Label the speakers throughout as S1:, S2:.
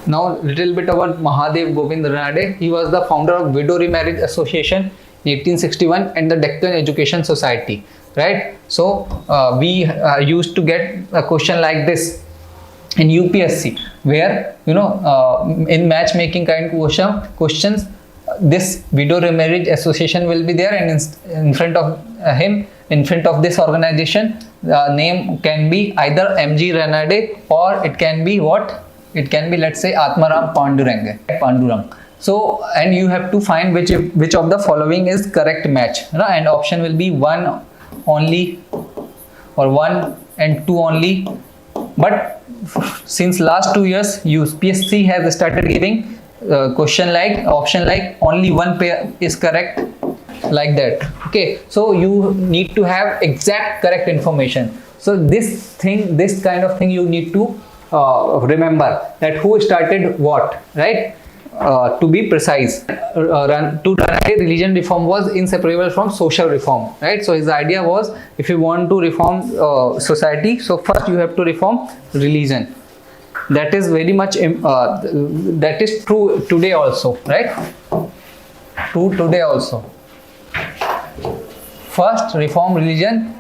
S1: Now, little bit about Mahadev Govind Ranade. He was the founder of Widow Remarriage Association in 1861 and the Deccan Education Society. Right. So we used to get a question like this in UPSC, where in matchmaking kind questions, this Widow Remarriage Association will be there, and in front of him, in front of this organization, the name can be either MG Ranade, or it can be what? It can be, let's say, Atmaram Pandurang. So, and you have to find which of the following is correct match, and option will be 1 only or 1 and 2 only. But since last 2 years, UPSC has started giving option like only 1 pair is correct, like that. Okay, so you need to have exact correct information. So this kind of thing you need to remember, that who started what, right? To be precise, Ranade, religion reform was inseparable from social reform, right? So his idea was, if you want to reform society, so first you have to reform religion. That is very much that is true today also, right? True today also. First reform religion,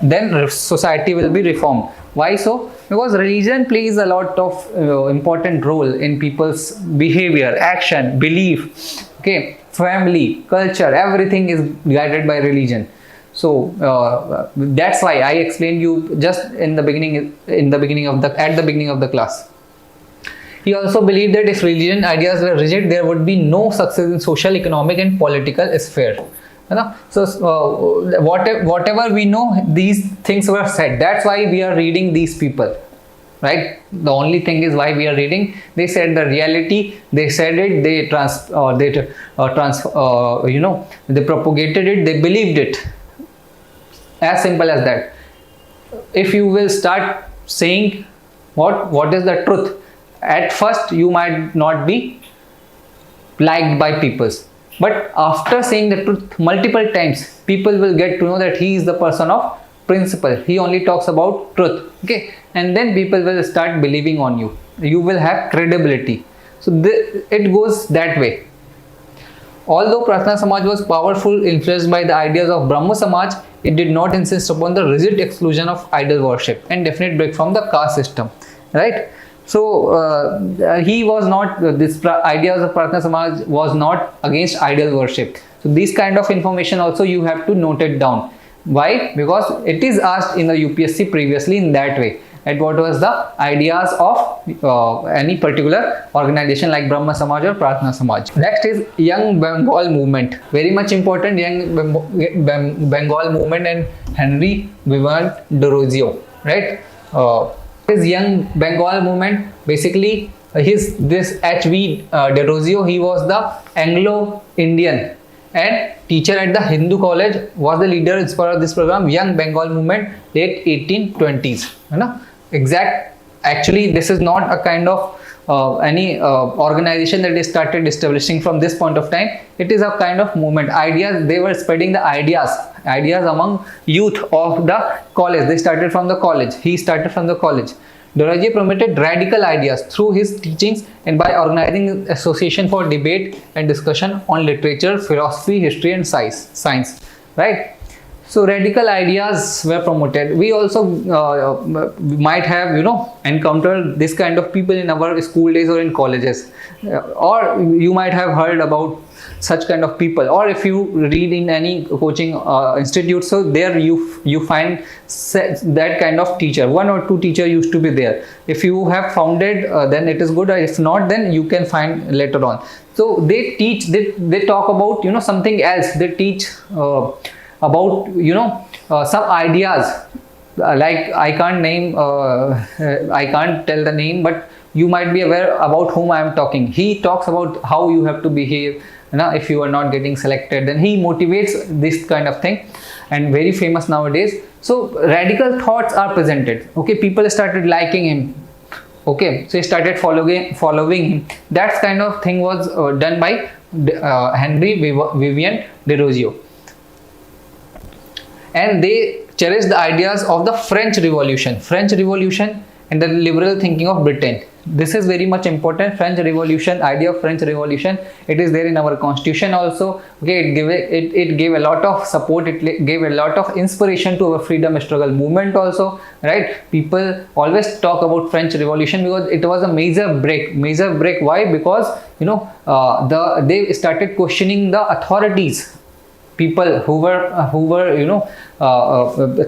S1: then society will be reformed. Why so? Because religion plays a lot of important role in people's behavior, action, belief, okay, family, culture, everything is guided by religion. So that's why I explained you just at the beginning of the class. He also believed that if religion ideas were rigid, there would be no success in social, economic and political sphere. So whatever we know, these things were said. That's why we are reading these people, right? The only thing is why we are reading. They said the reality. They said it. They they propagated it. They believed it. As simple as that. If you will start saying what is the truth, at first you might not be liked by people. But after saying the truth multiple times, people will get to know that he is the person of principle. He only talks about truth. Okay, and then people will start believing on you. You will have credibility. So it goes that way. Although Prarthana Samaj was powerful, influenced by the ideas of Brahmo Samaj, it did not insist upon the rigid exclusion of idol worship and definite break from the caste system. Right. So he was not, this ideas of Prarthana Samaj was not against idol worship. So this kind of information also you have to note it down. Why? Because it is asked in the UPSC previously in that way. And what was the ideas of any particular organization like Brahma Samaj or Prarthana Samaj. Next is Young Bengal Movement. Very much important, Young Bengal Movement and Henry Vivian Derozio. Right? His Young Bengal Movement, basically this H.V. Derozio, he was the Anglo-Indian and teacher at the Hindu college, was the leader inspired of this program, Young Bengal Movement, late 1820s. Actually, this is not a kind of any organization that is started establishing from this point of time. It is a kind of movement. Ideas, they were spreading the ideas among youth of the college. They started from the college. He started from the college. Derozio promoted radical ideas through his teachings and by organizing an association for debate and discussion on literature, philosophy, history and science. Right? So radical ideas were promoted. We also might have encountered this kind of people in our school days or in colleges, or you might have heard about such kind of people, or if you read in any coaching institute, so there you find that kind of teacher. 1 or 2 teacher used to be there. If you have found it, then it is good. If not, then you can find later on. So they teach, they talk about something else. They teach about some ideas, like I can't name, I can't tell the name, but you might be aware about whom I am talking. He talks about how you have to behave. If you are not getting selected, then he motivates this kind of thing, and very famous nowadays. So radical thoughts are presented. Okay, people started liking him. Okay, so he started following him. That kind of thing was done by Henry Vivian Derozio. And they cherished the ideas of the French Revolution and the liberal thinking of Britain. This is very much important. French Revolution, idea of French Revolution, it is there in our constitution also. Okay, it gave a lot of support, it gave a lot of inspiration to our freedom struggle movement also, right? People always talk about French Revolution because it was a major break. Why? Because they started questioning the authorities, people who were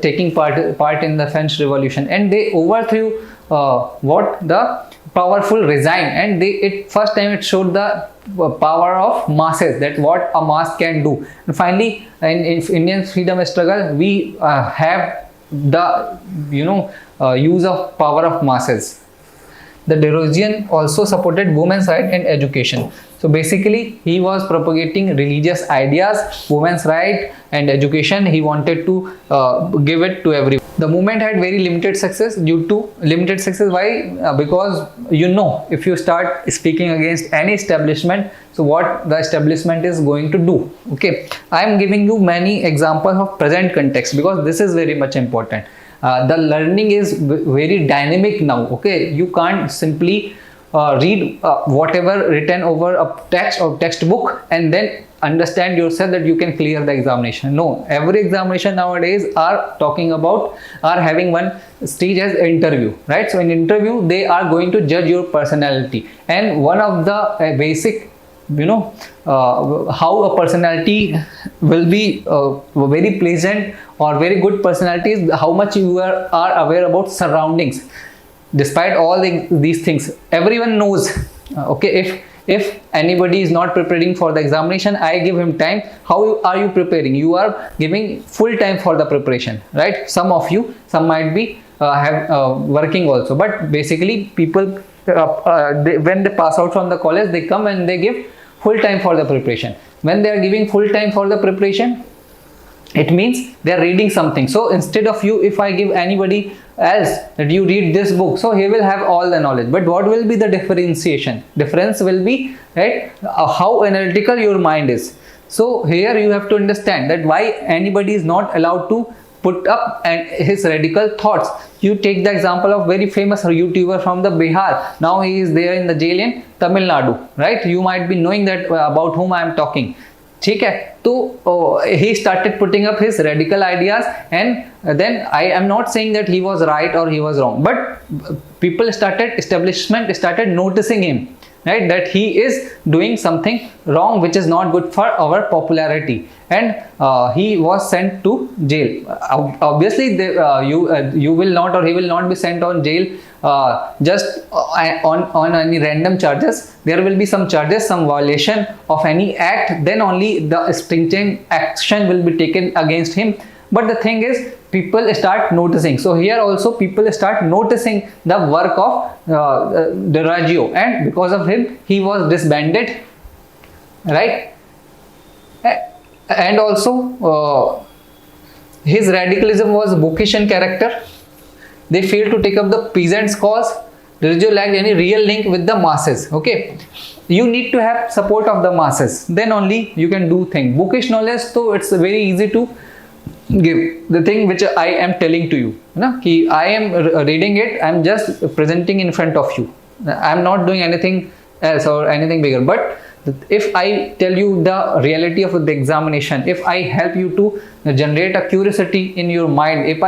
S1: taking part in the French Revolution, and they overthrew the powerful resign, and first time it showed the power of masses, that what a mass can do. And finally, in Indian freedom struggle, we have the use of power of masses. The Derozio also supported women's rights and education. So basically, he was propagating religious ideas, women's rights and education. He wanted to give it to everyone. The movement had very limited success. Due to limited success, why? Because if you start speaking against any establishment, so what the establishment is going to do. Okay, I am giving you many examples of present context because this is very much important. The learning is very dynamic now. Okay, you can't simply read whatever written over a text or textbook and then understand yourself that you can clear the examination. No, every examination nowadays are having one stage as interview, right? So in interview, they are going to judge your personality, and one of the basic how a personality will be very pleasant or very good personality is how much you are aware about surroundings. Despite all these things, everyone knows. Okay, if anybody is not preparing for the examination, I give him time. How are you preparing? You are giving full time for the preparation, right? Some might be working also, but basically people when they pass out from the college, they come and they give full time for the preparation. When they are giving full time for the preparation, it means they are reading something. So instead of if I give anybody else that you read this book, so he will have all the knowledge, but what will be the difference will be, right, how analytical your mind is. So here you have to understand that why anybody is not allowed to put up his radical thoughts. You take the example of very famous YouTuber from the Bihar. Now he is there in the jail in Tamil Nadu, right? You might be knowing that about whom I am talking. So he started putting up his radical ideas, and then I am not saying that he was right or he was wrong, but establishment started noticing him, right, that he is doing something wrong which is not good for our popularity, and he was sent to jail. Obviously you will not, or he will not be sent on jail just on any random charges. There will be some charges, some violation of any act, then only the stringent action will be taken against him. But the thing is, people start noticing. So here also people start noticing the work of Derozio, and because of him he was disbanded, right? And also his radicalism was bookish in character. They failed to take up the peasants' cause. Derozio lacked any real link with the masses. Okay, you need to have support of the masses, then only you can do things. Bookish knowledge, so it's very easy to give. The thing which I am telling to you, I am reading it, I am just presenting in front of you. I am not doing anything else or anything bigger. But if I tell you the reality of the examination, if I help you to generate a curiosity in your mind, if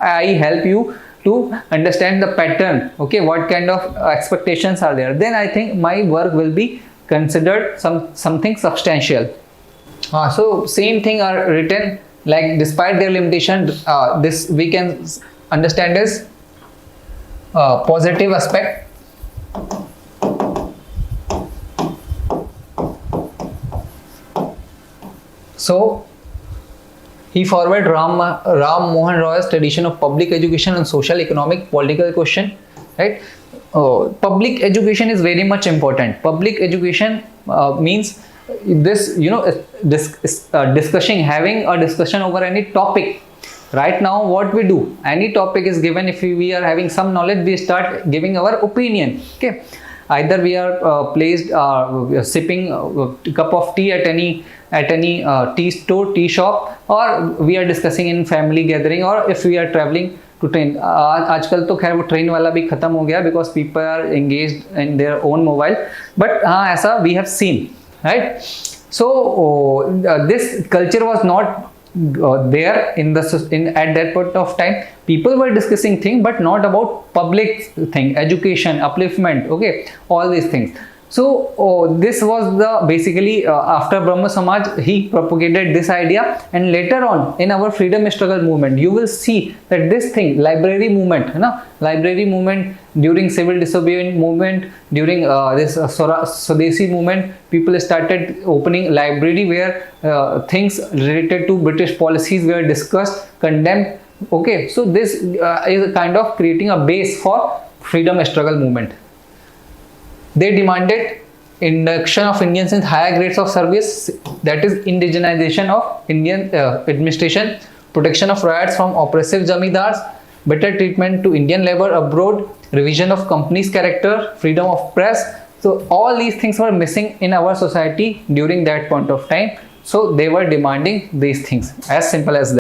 S1: I help you to understand the pattern, okay, what kind of expectations are there, then I think my work will be considered something substantial. So same thing are written, like despite their limitation, this we can understand as positive aspect. So he forwarded Ram Mohan Roy's tradition of public education and social, economic, political question, right? Public education is very much important. Public education means this, having a discussion over any topic. Right now, what we do, any topic is given, if we are having some knowledge, we start giving our opinion. Okay, either we are sipping a cup of tea at any tea store, tea shop, or we are discussing in family gathering, or if we are traveling to train. आजकल तो खैर वो train वाला भी खत्म हो गया because people are engaged in their own mobile, but हाँ ऐसा we have seen, right? So this culture was not there in at that point of time. People were discussing things, but not about public thing, education, upliftment, okay, all these things. So this was the basically after Brahma Samaj, he propagated this idea, and later on in our freedom struggle movement you will see that this thing, library movement, library movement during civil disobedience movement, during this Swadeshi movement, people started opening library where things related to British policies were discussed, condemned, okay. So this is a kind of creating a base for freedom struggle movement. They demanded induction of Indians in higher grades of service, that is indigenization of Indian administration, protection of riots from oppressive zamindars, better treatment to Indian labor abroad, revision of companies' character, freedom of press. So all these things were missing in our society during that point of time. So they were demanding these things, as simple as that.